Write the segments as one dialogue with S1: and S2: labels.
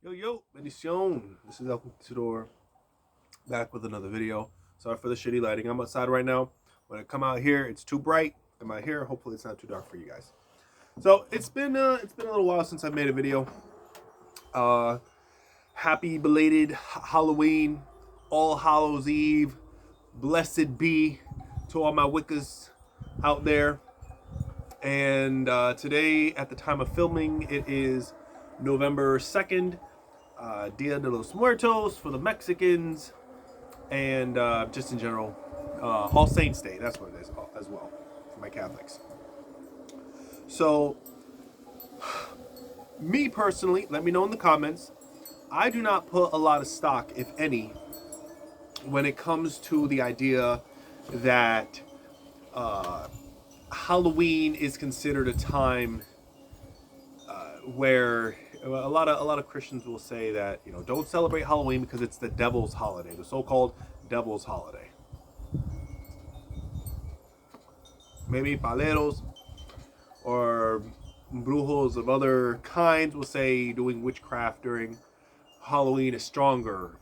S1: Yo, bendición. This is El Conquistador back with another video. Sorry for the shitty lighting. I'm outside right now. When I come out here, it's too bright. Come out here, hopefully it's not too dark for you guys. So it's been a little while since I made a video. Uh, Happy belated Halloween, All Hallows Eve, blessed be to all my Wiccas out there. And today, at the time of filming, it is November 2nd, Dia de los Muertos for the Mexicans, and just in general, All Saints Day. That's what it is as well for my Catholics. So, me personally, let me know in the comments. I do not put a lot of stock, if any, when it comes to the idea that Halloween is considered a time where a lot of Christians will say that don't celebrate Halloween because it's the devil's holiday, the so-called devil's holiday. Maybe paleros or brujos of other kinds will say doing witchcraft during Halloween is stronger.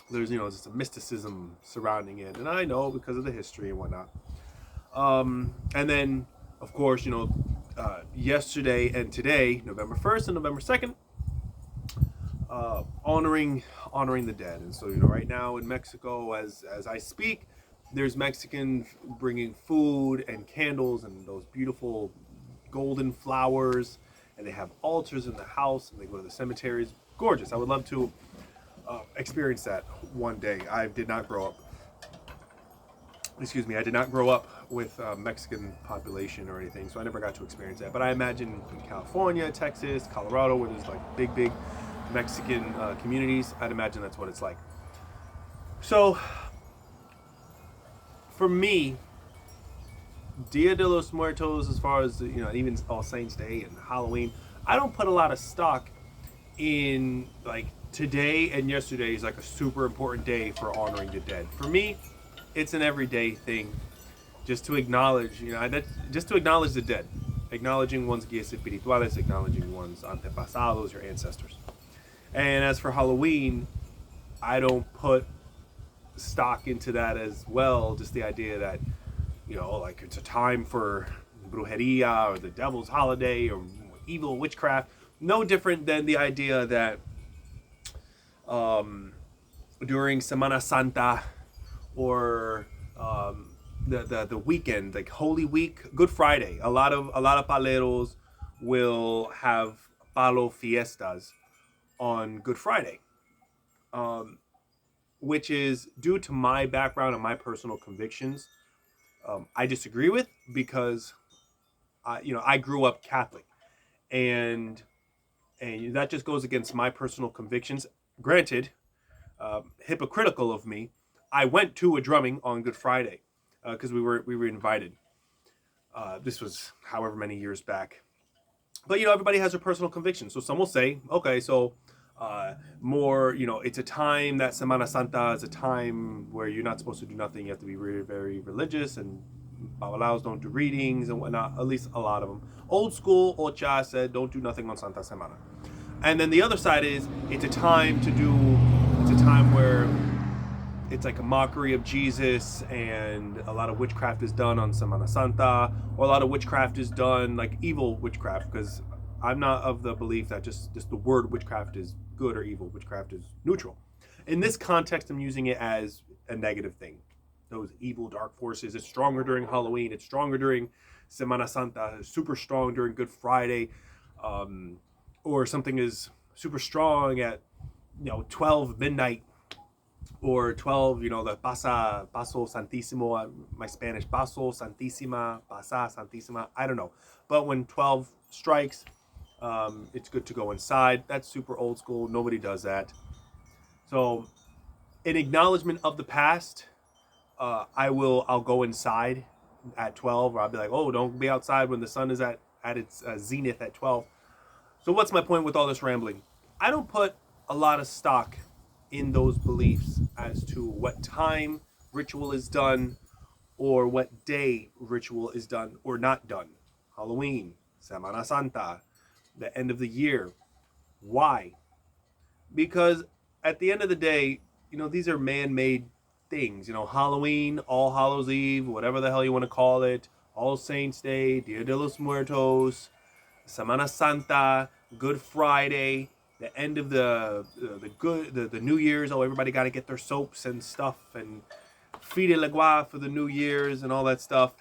S1: There's just a mysticism surrounding it, and I know because of the history and whatnot. And then, of course, yesterday and today, November 1st and November 2nd, honoring the dead. And so, right now in Mexico, as I speak, there's Mexicans bringing food and candles and those beautiful golden flowers, and they have altars in the house, and they go to the cemeteries. Gorgeous. I would love to experience that one day. I did not grow up with a Mexican population or anything, so I never got to experience that. But I imagine in California, Texas, Colorado, where there's like big Mexican communities, I'd imagine that's what it's like. So, for me, Dia de los Muertos, as far as even All Saints Day and Halloween, I don't put a lot of stock in like today and yesterday is like a super important day for honoring the dead. For me, it's an everyday thing, just to acknowledge, just to acknowledge the dead, acknowledging one's guías espirituales, acknowledging one's antepasados, your ancestors. And as for Halloween, I don't put stock into that as well. Just the idea that like it's a time for brujeria or the devil's holiday or evil witchcraft. No different than the idea that during Semana Santa or the weekend, like Holy Week, Good Friday, a lot of paleros will have palo fiestas on Good Friday, which is due to my background and my personal convictions. I disagree with, because I grew up Catholic, and that just goes against my personal convictions. Granted, hypocritical of me, I went to a drumming on Good Friday because we were invited. This was however many years back. But everybody has their personal convictions. So some will say, okay, so more, it's a time that Semana Santa is a time where you're not supposed to do nothing. You have to be very, very religious, and babalaos don't do readings and whatnot. At least a lot of them. Old school Ocha said don't do nothing on Santa Semana. And then the other side is it's a time where it's like a mockery of Jesus, and a lot of witchcraft is done on Semana Santa, or a lot of witchcraft is done, like evil witchcraft, because I'm not of the belief that just the word witchcraft is good or evil. Witchcraft is neutral. In this context, I'm using it as a negative thing. Those evil dark forces, it's stronger during Halloween, it's stronger during Semana Santa, it's super strong during Good Friday, or something is super strong at 12 midnight, or 12, the paso santísimo, my Spanish, paso santísima, pasa santísima, I don't know. But when 12 strikes, it's good to go inside. That's super old school. Nobody does that. So, in acknowledgement of the past, I'll go inside at 12, or I'll be like, oh, don't be outside when the sun is at its zenith at 12. So what's my point with all this rambling? I don't put a lot of stock in those beliefs as to what time ritual is done, or what day ritual is done or not done. Halloween, Semana Santa, the end of the year. Why? because at the end of the day, these are man-made things. Halloween, All Hallows Eve, whatever the hell you want to call it, All Saints Day, Dia de los Muertos, Semana Santa, Good Friday, the end of the New Year's. Oh, everybody got to get their soaps and stuff, and Fide Legua for the New Year's and all that stuff.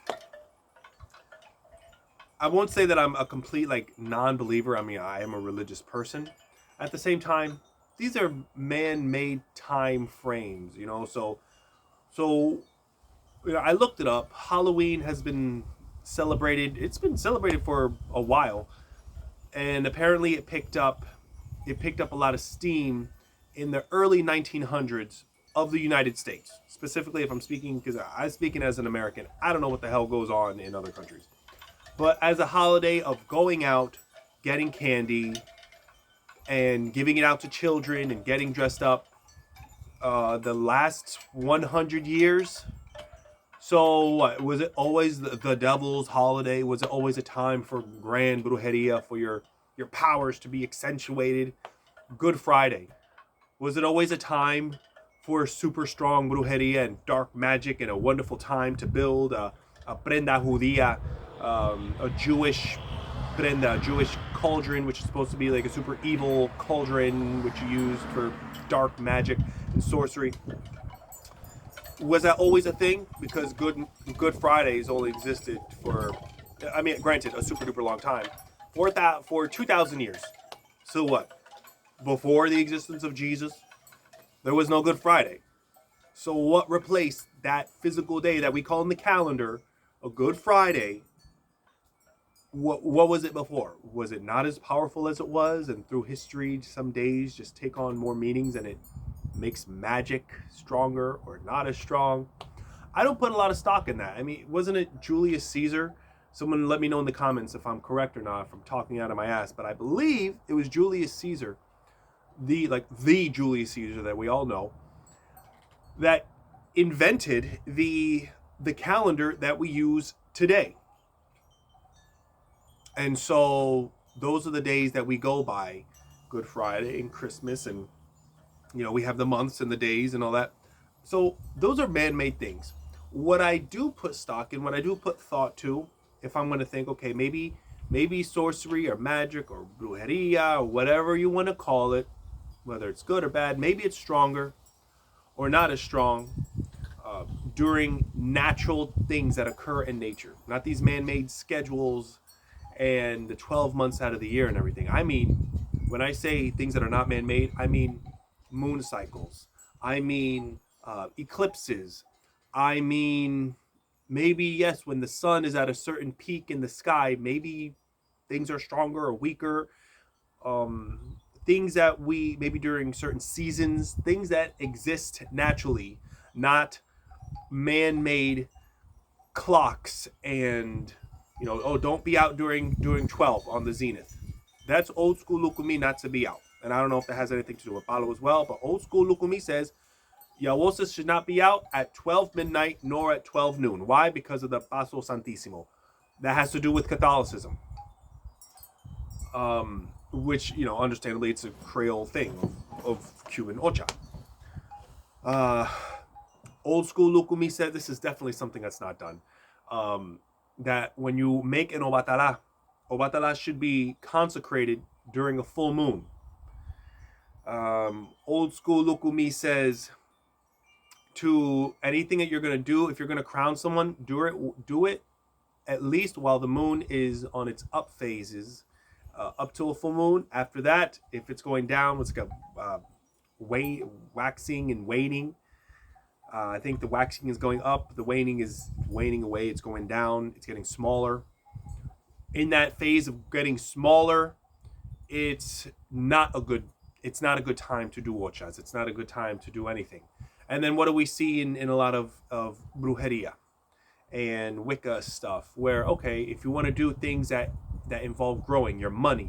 S1: I won't say that I'm a complete non-believer. I mean, I am a religious person. At the same time, these are man-made time frames, So I looked it up. Halloween has been celebrated. It's been celebrated for a while, and apparently it picked up a lot of steam in the early 1900s of the United States. Specifically, if I'm speaking, because I'm speaking as an American, I don't know what the hell goes on in other countries. But as a holiday of going out, getting candy, and giving it out to children and getting dressed up, the last 100 years. So what, was it always the devil's holiday? Was it always a time for grand brujeria, for your powers to be accentuated? Good Friday. Was it always a time for super strong brujeria and dark magic, and a wonderful time to build a prenda judía, a Jewish prenda, a Jewish cauldron, which is supposed to be like a super evil cauldron which you use for dark magic and sorcery? Was that always a thing? Because Good Fridays only existed for, I mean, granted, a super duper long time, for 2,000 years. So what? Before the existence of Jesus, there was no Good Friday. So what replaced that physical day that we call in the calendar a Good Friday? What was it before? Was it not as powerful as it was, and through history some days just take on more meanings and it makes magic stronger or not as strong? I don't put a lot of stock in that. I mean, wasn't it Julius Caesar? Someone let me know in the comments if I'm correct or not, if I'm talking out of my ass, but I believe it was Julius Caesar, the Julius Caesar that we all know, that invented the calendar that we use today. And so those are the days that we go by, Good Friday and Christmas, and we have the months and the days and all that. So those are man-made things. What I do put stock in, what I do put thought to, if I'm going to think, okay, maybe sorcery or magic or brujeria or whatever you want to call it, whether it's good or bad, maybe it's stronger or not as strong during natural things that occur in nature, not these man-made schedules and the 12 months out of the year and everything. I mean, when I say things that are not man-made, I mean moon cycles. I mean eclipses. I mean, maybe, yes, when the sun is at a certain peak in the sky, maybe things are stronger or weaker. Things that maybe during certain seasons, things that exist naturally, not man-made clocks and don't be out during 12 on the zenith. That's old school Lukumi not to be out. And I don't know if that has anything to do with Palo as well, but old school Lukumi says Yawosa should not be out at 12 midnight nor at 12 noon. Why? Because of the Paso Santissimo. That has to do with Catholicism. Which, understandably, it's a Creole thing of Cuban Ocha. Old school Lukumi said this is definitely something that's not done. That when you make an Obatala should be consecrated during a full moon. Old school Lukumi says to anything that you're going to do, if you're going to crown someone, do it at least while the moon is on its up phases, up to a full moon. After that, if it's going down, it's like a waxing and waning. I think the waxing is going up, the waning is waning away, it's going down, it's getting smaller. In that phase of getting smaller, it's not a good time to do ochas. It's not a good time to do anything. And then what do we see in a lot of brujeria and Wicca stuff, where, okay, if you want to do things that involve growing your money,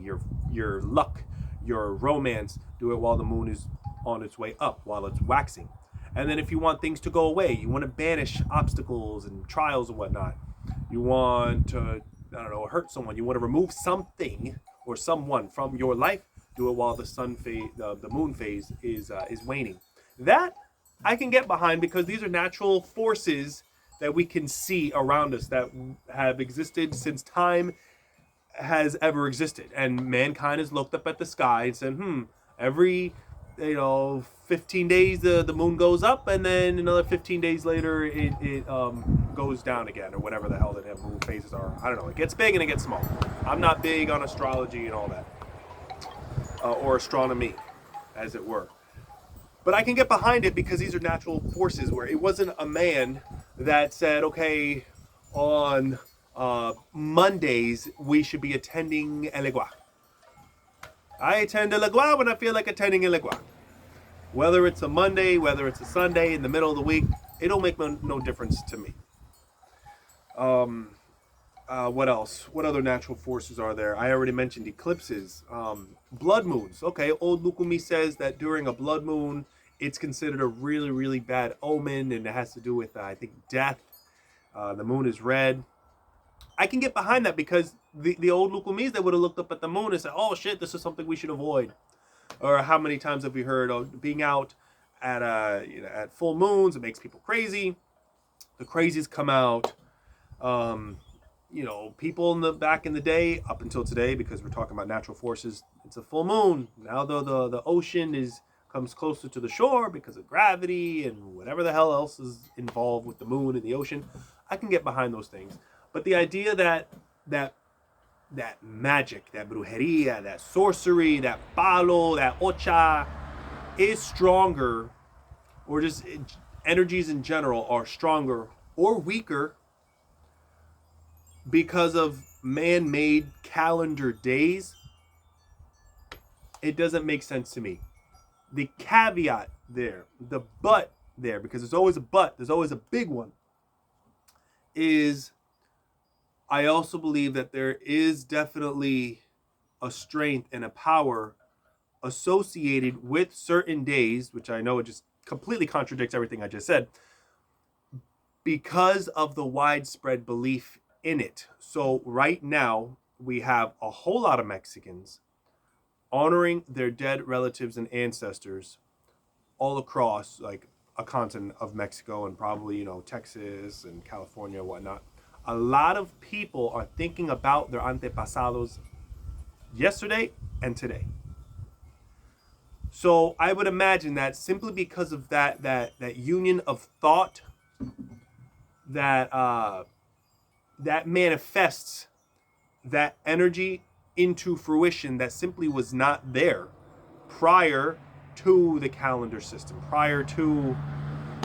S1: your luck, your romance, do it while the moon is on its way up, while it's waxing. And then if you want things to go away, you want to banish obstacles and trials and whatnot, you want to, hurt someone, you want to remove something or someone from your life, do it while the sun phase, the moon phase is waning. That I can get behind because these are natural forces that we can see around us that have existed since time has ever existed, and mankind has looked up at the sky and said, every 15 days the moon goes up, and then another 15 days later it goes down again, or whatever the hell that moon phases are. I don't know. It gets big and it gets small. I'm not big on astrology and all that, or astronomy, as it were. But I can get behind it because these are natural forces where it wasn't a man that said, okay, on Mondays we should be attending El Igual. I attend El Igual when I feel like attending El Igual. Whether it's a Monday, whether it's a Sunday, in the middle of the week, it don't make no difference to me. What else? What other natural forces are there? I already mentioned eclipses. Blood moons. Okay, old Lukumi says that during a blood moon, it's considered a really, really bad omen, and it has to do with, I think, death. The moon is red. I can get behind that because the old Lukumis, they would have looked up at the moon and said, oh shit, this is something we should avoid. Or how many times have we heard being out at full moons, it makes people crazy. The crazies come out. People back in the day, up until today, because we're talking about natural forces, it's a full moon. Now the ocean comes closer to the shore because of gravity and whatever the hell else is involved with the moon and the ocean. I can get behind those things. But the idea that magic, that brujeria, that sorcery, that palo, that ocha is stronger, or just energies in general are stronger or weaker because of man-made calendar days, it doesn't make sense to me. The caveat there, the but there, because there's always a but, there's always a big one, is I also believe that there is definitely a strength and a power associated with certain days, which I know it just completely contradicts everything I just said, because of the widespread belief in it. So right now, we have a whole lot of Mexicans honoring their dead relatives and ancestors all across like a continent of Mexico and probably, Texas and California and whatnot. A lot of people are thinking about their antepasados yesterday and today. So I would imagine that simply because of that union of thought that manifests that energy into fruition that simply was not there prior to the calendar system, prior to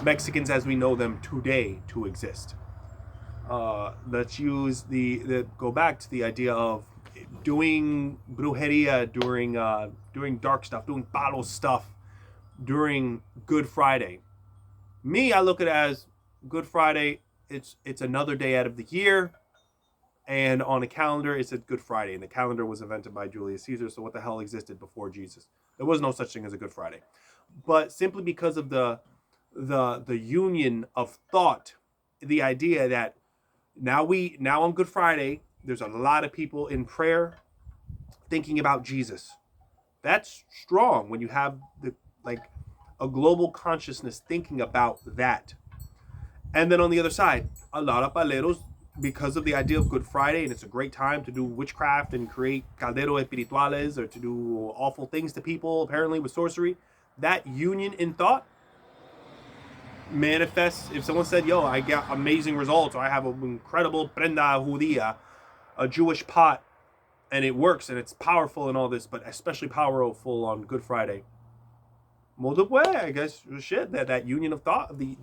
S1: Mexicans as we know them today to exist. Let's use go back to the idea of doing brujeria during dark stuff, doing palo stuff during Good Friday. Me, I look at it as Good Friday. It's another day out of the year, and on a calendar, it's a Good Friday. And the calendar was invented by Julius Caesar. So what the hell existed before Jesus? There was no such thing as a Good Friday. But simply because of the union of thought, the idea that now on Good Friday, there's a lot of people in prayer thinking about Jesus. That's strong when you have a global consciousness thinking about that. And then on the other side, a lot of paleros, because of the idea of Good Friday, and it's a great time to do witchcraft and create caldero espirituales, or to do awful things to people, apparently with sorcery. That union in thought manifests. If someone said, yo, I got amazing results, or I have an incredible prenda judía, a Jewish pot, and it works, and it's powerful and all this, but especially powerful on Good Friday. I guess, shit, that union of thought, the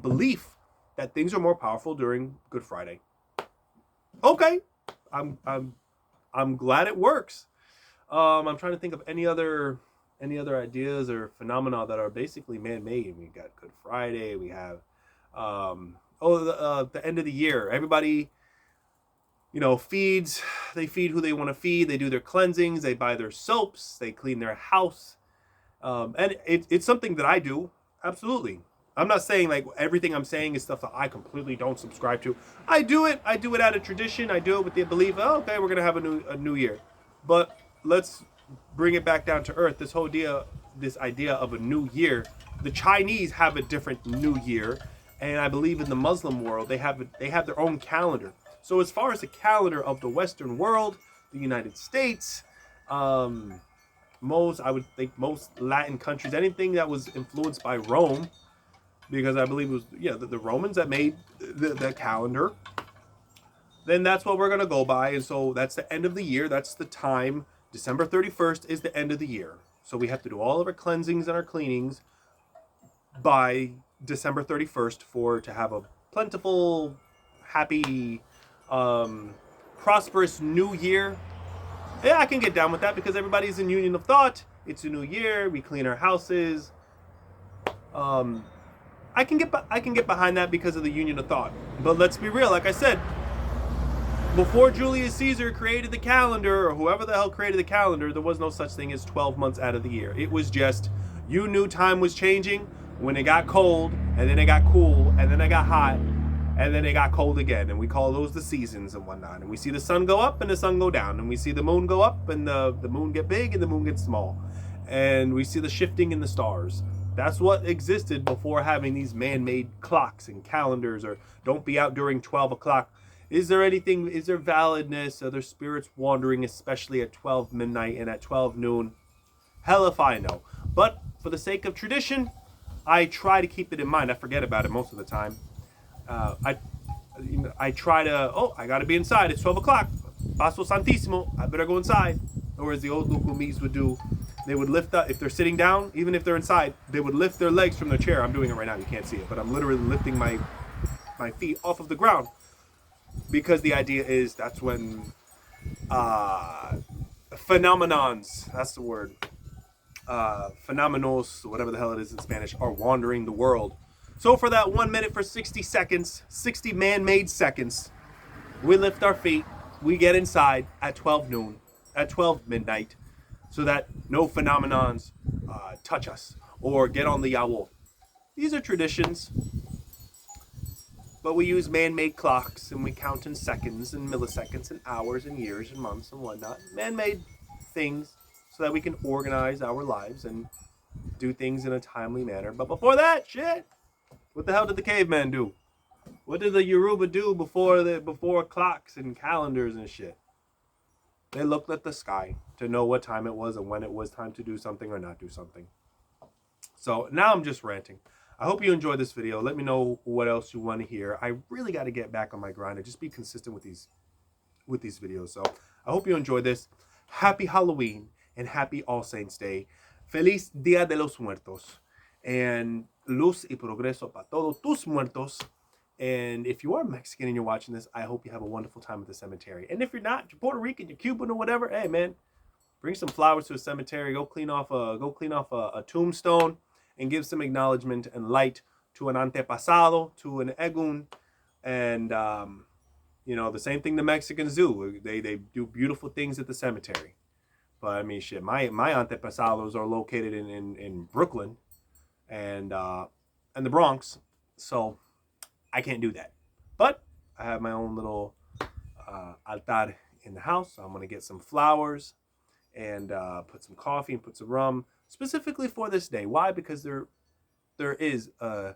S1: belief that things are more powerful during Good Friday. Okay, I'm glad it works. I'm trying to think of any other ideas or phenomena that are basically man-made. We got Good Friday. We have the end of the year. Everybody, feeds. They feed who they want to feed. They do their cleansings. They buy their soaps. They clean their house. And it's something that I do. Absolutely. I'm not saying like everything I'm saying is stuff that I completely don't subscribe to. I do it out of tradition. I do it with the belief, okay, we're gonna have a new year. But let's bring it back down to earth, this idea of a new year. The Chinese have a different new year, and I believe in the Muslim world they have their own calendar. So as far as the calendar of the Western world, the United States, I would think most Latin countries, anything that was influenced by Rome, because I believe it was the Romans that made the calendar, then that's what we're going to go by. And so that's the end of the year. That's the time. December 31st is the end of the year. So we have to do all of our cleansings and our cleanings by December 31st to have a plentiful, happy, prosperous new year. Yeah, I can get down with that because everybody's in union of thought. It's a new year. We clean our houses. I can get behind that because of the union of thought. But let's be real. Like I said, before Julius Caesar created the calendar, or whoever the hell created the calendar, there was no such thing as 12 months out of the year. It was just, you knew time was changing when it got cold, and then it got cool, and then it got hot, and then it got cold again. And we call those the seasons and whatnot. And we see the sun go up and the sun go down. And we see the moon go up and the moon get big and the moon gets small. And we see the shifting in the stars. That's what existed before having these man-made clocks and calendars, or don't be out during 12 o'clock. Is there validness? Are there spirits wandering, especially at 12 midnight and at 12 noon? Hell if I know. But for the sake of tradition, I try to keep it in mind. I forget about it most of the time. I try to, I got to be inside. It's 12 o'clock. Paso Santissimo. I better go inside. Or as the old Lukumis would do, they would lift up, if they're sitting down, even if they're inside, they would lift their legs from their chair. I'm doing it right now. You can't see it. But I'm literally lifting my feet off of the ground. Because the idea is that's when phenomenons, that's the word, phenomenos, whatever the hell it is in Spanish, are wandering the world. So for that 1 minute for 60 seconds, 60 man-made seconds, we lift our feet, we get inside at 12 noon, at 12 midnight, so that no phenomenons touch us or get on the yawo. These are traditions. But we use man-made clocks, and we count in seconds and milliseconds and hours and years and months and whatnot. Man-made things so that we can organize our lives and do things in a timely manner. But before that, shit, what the hell did the caveman do? What did the Yoruba do before clocks and calendars and shit? They looked at the sky to know what time it was and when it was time to do something or not do something. So now I'm just ranting. I hope you enjoyed this video. Let me know what else you want to hear. I really got to get back on my grind and just be consistent with these videos. So I hope you enjoyed this. Happy Halloween and happy All Saints Day. Feliz Dia de los Muertos. And luz y progreso para todos tus muertos. And if you are Mexican and you're watching this, I hope you have a wonderful time at the cemetery. And if you're not, you're Puerto Rican, you're Cuban or whatever, hey man, bring some flowers to a cemetery. Go clean off a tombstone. And give some acknowledgement and light to an antepasado, to an egun, and the same thing the Mexicans do. They do beautiful things at the cemetery. But I mean, shit, my antepasados are located in Brooklyn and the Bronx, so I can't do that. But I have my own little altar in the house. So I'm gonna get some flowers and put some coffee and put some rum. Specifically for this day. Why? Because there is a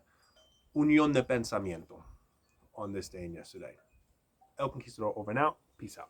S1: unión de pensamiento on this day and yesterday. El Conquistador over and out. Peace out.